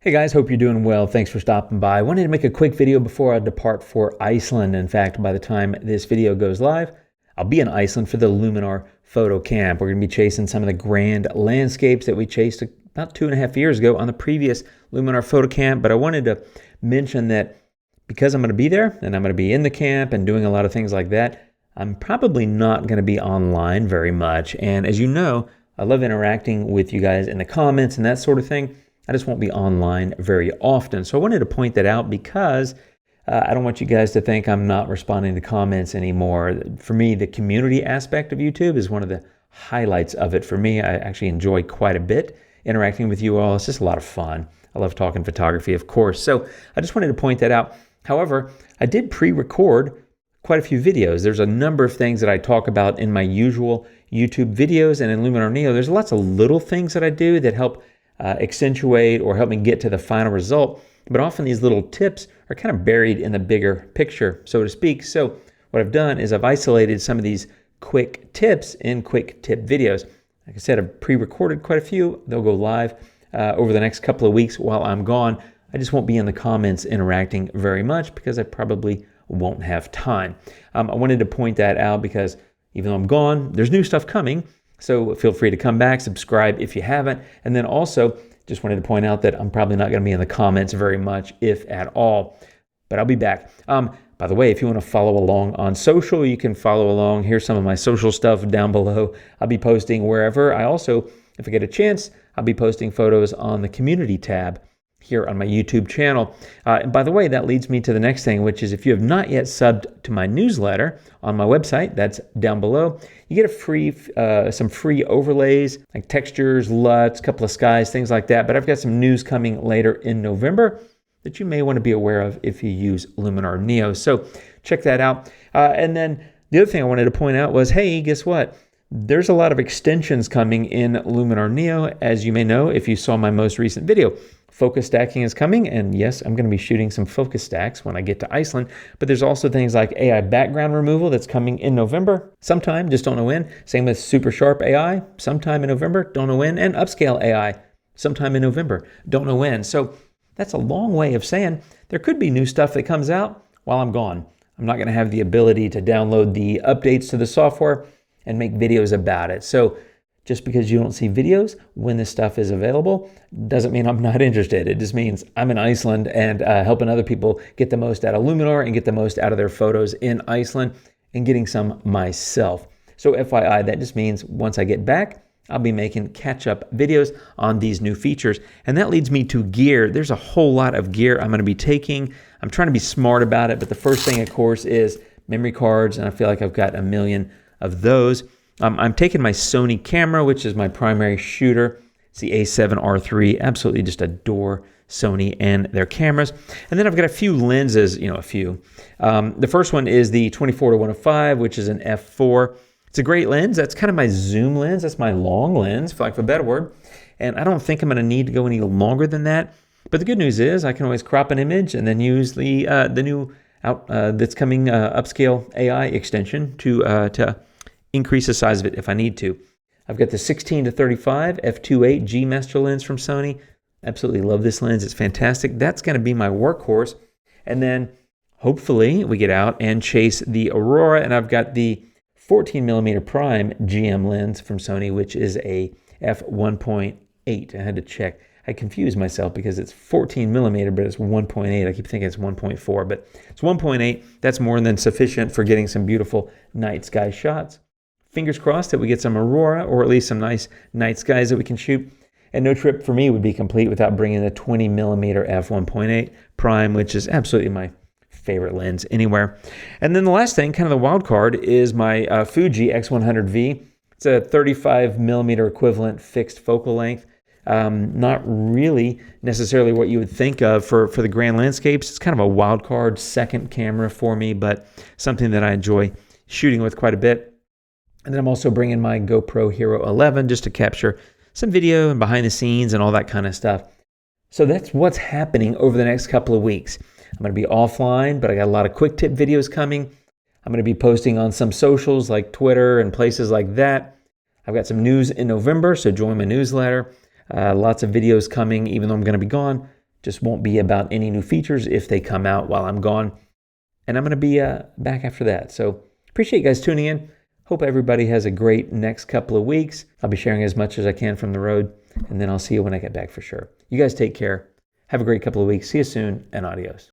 Hey guys, hope you're doing well. Thanks for stopping by. I wanted to make a quick video before I depart for Iceland. In fact, by the time this video goes live, I'll be in Iceland for the Luminar photo camp. We're going to be chasing some of the grand landscapes that we chased about 2.5 years ago on the previous Luminar photo camp. But I wanted to mention that because I'm going to be there and I'm going to be in the camp and doing a lot of things like that, I'm probably not going to be online very much. And as you know, I love interacting with you guys in the comments and that sort of thing. I just won't be online very often. So I wanted to point that out because I don't want you guys to think I'm not responding to comments anymore. For me, the community aspect of YouTube is one of the highlights of it. For me, I actually enjoy quite a bit interacting with you all. It's just a lot of fun. I love talking photography, of course. So I just wanted to point that out. However, I did pre-record quite a few videos. There's a number of things that I talk about in my usual YouTube videos, and in Luminar Neo, there's lots of little things that I do that help accentuate or help me get to the final result. But often these little tips are kind of buried in the bigger picture, so to speak. So what I've done is I've isolated some of these quick tips in quick tip videos. Like I said, I've pre-recorded quite a few. They'll go live over the next couple of weeks while I'm gone. I just won't be in the comments interacting very much because I probably won't have time. I wanted to point that out because even though I'm gone, there's new stuff coming. So feel free to come back, subscribe if you haven't. And then also, just wanted to point out that I'm probably not going to be in the comments very much, if at all. But I'll be back. By the way, if you want to follow along on social, you can follow along. Here's some of my social stuff down below. I'll be posting wherever. I also, if I get a chance, I'll be posting photos on the community tab here on my YouTube channel. And by the way, that leads me to the next thing, which is if you have not yet subbed to my newsletter on my website, that's down below, you get a free, some free overlays like textures, LUTs, a couple of skies, things like that. But I've got some news coming later in November that you may want to be aware of if you use Luminar Neo. So check that out. And then the other thing I wanted to point out was, hey, guess what? There's a lot of extensions coming in Luminar Neo, as you may know if you saw my most recent video. Focus stacking is coming, and yes, I'm going to be shooting some focus stacks when I get to Iceland, but there's also things like AI background removal that's coming in November, sometime, just don't know when. Same with super sharp AI, sometime in November, don't know when, and upscale AI, sometime in November, don't know when. So that's a long way of saying there could be new stuff that comes out while I'm gone. I'm not going to have the ability to download the updates to the software and make videos about it. So just because you don't see videos when this stuff is available doesn't mean I'm not interested. It just means I'm in Iceland and helping other people get the most out of Luminar and get the most out of their photos in Iceland and getting some myself. So FYI, that just means once I get back, I'll be making catch-up videos on these new features. And that leads me to gear. There's a whole lot of gear I'm going to be taking. I'm trying to be smart about it, but the first thing, of course, is memory cards, and I feel like I've got a million of those. I'm taking my Sony camera, which is my primary shooter. It's the A7R III. Absolutely just adore Sony and their cameras. And then I've got a few lenses, a few. The first one is the 24-105, which is an f4. It's a great lens. That's kind of my zoom lens. That's my long lens, for lack of a better word. And I don't think I'm going to need to go any longer than that. But the good news is I can always crop an image and then use the new that's coming upscale AI extension to increase the size of it if I need to. I've got the 16-35 f2.8 G master lens from Sony. Absolutely love this lens. It's fantastic. That's going to be my workhorse. And then hopefully we get out and chase the Aurora. And I've got the 14mm prime GM lens from Sony, which is a f1.8. I had to check. I confused myself because it's 14mm, but it's 1.8. I keep thinking it's 1.4, but it's 1.8. That's more than sufficient for getting some beautiful night sky shots. Fingers crossed that we get some Aurora, or at least some nice night skies that we can shoot. And no trip for me would be complete without bringing the 20mm f1.8 prime, which is absolutely my favorite lens anywhere. And then the last thing, kind of the wild card, is my Fuji X100V. It's a 35mm equivalent fixed focal length. Not really necessarily what you would think of for the grand landscapes. It's kind of a wild card second camera for me, but something that I enjoy shooting with quite a bit. And then I'm also bringing my GoPro Hero 11 just to capture some video and behind the scenes and all that kind of stuff. So that's what's happening over the next couple of weeks. I'm going to be offline, but I got a lot of quick tip videos coming. I'm going to be posting on some socials like Twitter and places like that. I've got some news in November, so join my newsletter. Lots of videos coming, even though I'm going to be gone. Just won't be about any new features if they come out while I'm gone. And I'm going to be back after that. So appreciate you guys tuning in. Hope everybody has a great next couple of weeks. I'll be sharing as much as I can from the road, and then I'll see you when I get back for sure. You guys take care. Have a great couple of weeks. See you soon, and adios.